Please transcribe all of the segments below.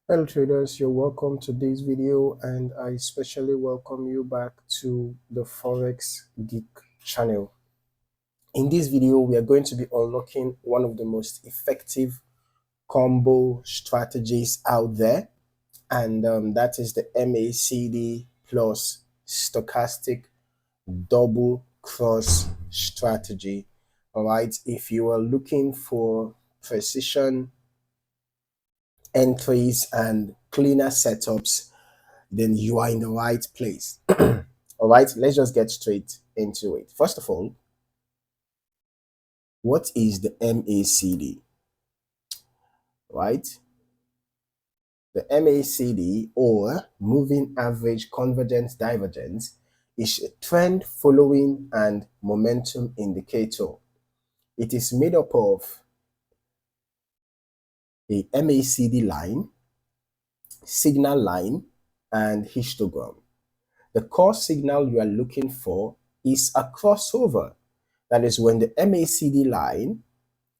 Hello traders, you're welcome to this video and I especially welcome you back to the Forex Geek channel. In this video, we are going to be unlocking one of the most effective combo strategies out there, and that is the MACD plus stochastic double cross strategy. All right, if you are looking for precision entries and cleaner setups, then you are in the right place. All right, let's just get straight into it. First of all, what is the MACD? Right? The MACD, or moving average convergence divergence, is a trend following and momentum indicator. It is made up of a MACD line, signal line, and histogram. The core signal you are looking for is a crossover. That is when the MACD line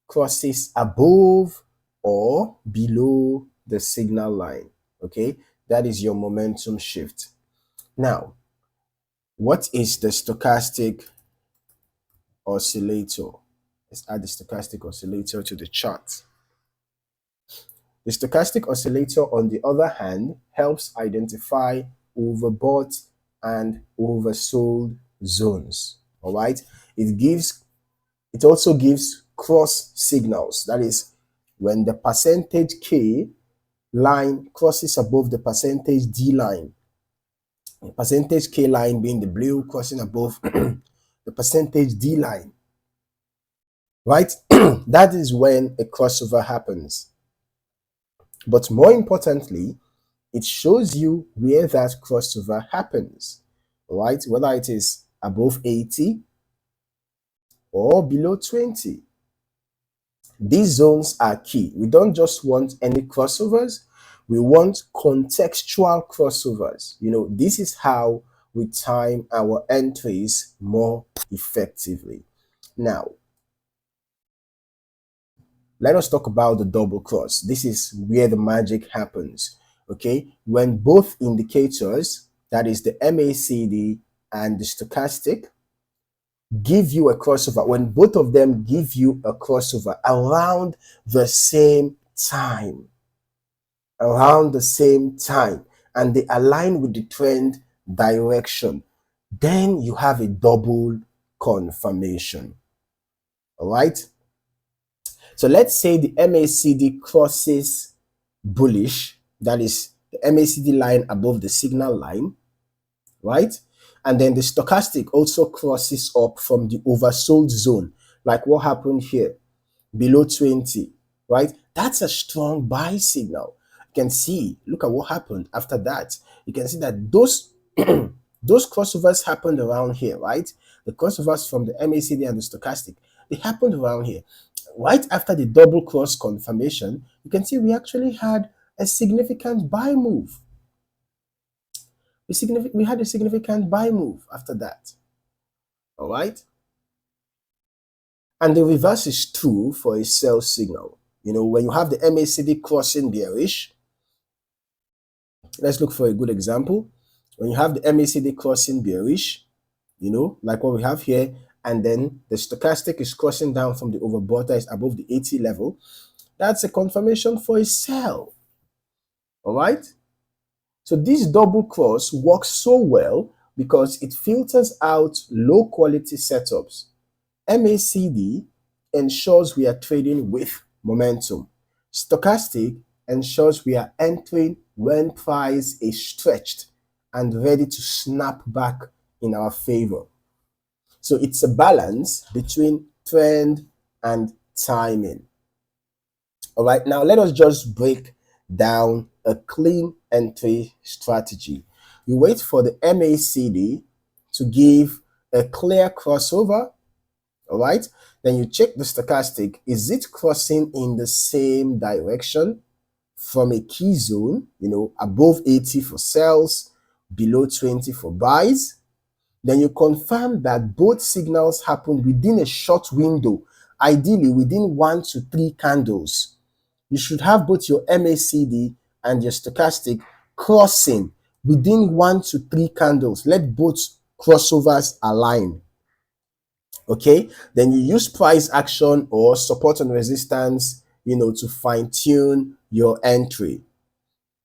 crosses above or below the signal line. Okay, that is your momentum shift. Now, what is the stochastic oscillator? Let's add the stochastic oscillator to the chart. The stochastic oscillator, on the other hand, helps identify overbought and oversold zones. All right, it also gives cross signals. That is, when the percentage K line crosses above the percentage D line, the percentage K line being the blue crossing above the percentage D line, right? That is when a crossover happens. But more importantly, it shows you where that crossover happens, right? Whether it is above 80 or below 20. These zones are key. We don't just want any crossovers. We want contextual crossovers. This is how we time our entries more effectively. Now, let us talk about the double cross. This is where the magic happens. Okay, when both indicators, that is the MACD and the stochastic, give you a crossover, when both of them give you a crossover around the same time, and they align with the trend direction, then you have a double confirmation. All right, so let's say the MACD crosses bullish, that is the MACD line above the signal line, right? And then the stochastic also crosses up from the oversold zone, like what happened here, below 20, right? That's a strong buy signal. You can see, look at what happened after that. You can see that those those crossovers happened around here, right? The crossovers from the MACD and the stochastic, they happened around here. Right after the double cross confirmation, you can see we actually had a significant buy move. We had a significant buy move after that. All right. And the reverse is true for a sell signal. When you have the MACD crossing bearish, let's look for a good example. When you have the MACD crossing bearish, like what we have here, and then the stochastic is crossing down from the overbought, that is above the 80 level, that's a confirmation for a sell. All right. So this double cross works so well because it filters out low quality setups. MACD ensures we are trading with momentum. Stochastic ensures we are entering when price is stretched and ready to snap back in our favor. So it's a balance between trend and timing. All right, now let us just break down a clean entry strategy. You wait for the MACD to give a clear crossover. All right, then you check the stochastic. Is it crossing in the same direction from a key zone, above 80 for sells, below 20 for buys? Then you confirm that both signals happen within a short window, ideally within 1 to 3 candles. You should have both your MACD and your stochastic crossing within 1 to 3 candles. Let both crossovers align. Okay, then you use price action or support and resistance, to fine tune your entry.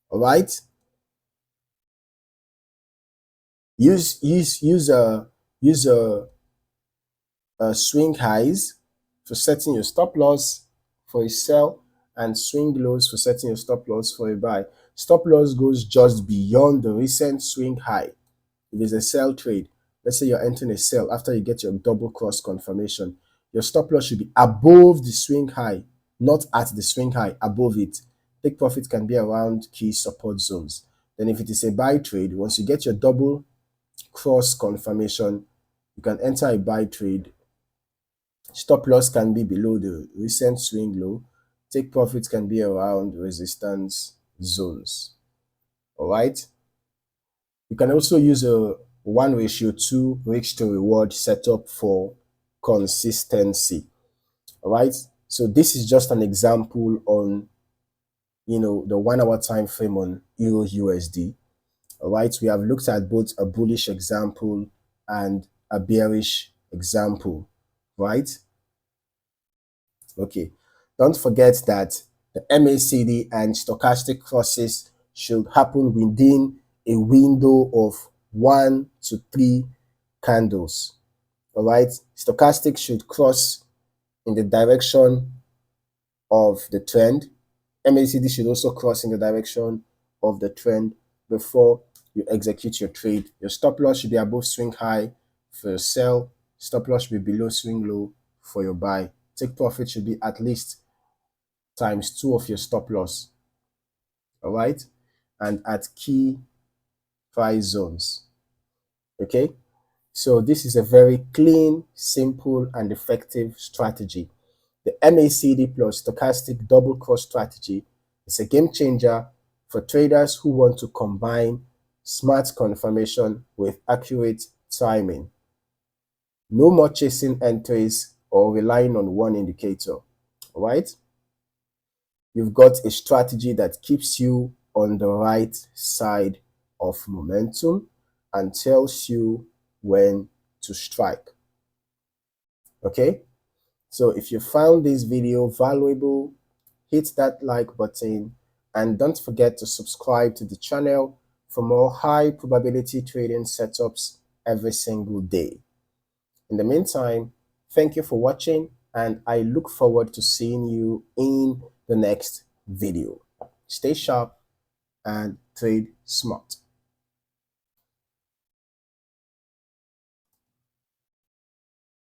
All right, use swing highs for setting your stop loss for a sell, and swing lows for setting your stop loss for a buy. Stop loss goes just beyond the recent swing high. If it's a sell trade, let's say you're entering a sell after you get your double cross confirmation, your stop loss should be above the swing high, not at the swing high, above it. Take profit can be around key support zones. Then if it is a buy trade, once you get your double cross confirmation, you can enter a buy trade. Stop loss can be below the recent swing low. Take profit can be around resistance zones. All right. You can also use a 1:2 risk to reward setup for consistency. All right. So this is just an example on, the 1 hour time frame on Euro USD. All right. We have looked at both a bullish example and a bearish example, right? Okay. Don't forget that the MACD and stochastic crosses should happen within a window of 1 to 3 candles. All right. Stochastic should cross in the direction of the trend. MACD should also cross in the direction of the trend before you execute your trade. Your stop loss should be above swing high for your sell. Stop loss should be below swing low for your buy. Take profit should be at least ×2 of your stop loss. All right. And at key price zones. Okay. So this is a very clean, simple, and effective strategy. The MACD plus stochastic double cross strategy is a game changer for traders who want to combine smart confirmation with accurate timing. No more chasing entries or relying on one indicator. All right? You've got a strategy that keeps you on the right side of momentum and tells you when to strike. Okay? So if you found this video valuable, hit that like button and don't forget to subscribe to the channel for more high probability trading setups every single day. In the meantime, thank you for watching and I look forward to seeing you in the next video. Stay sharp and trade smart.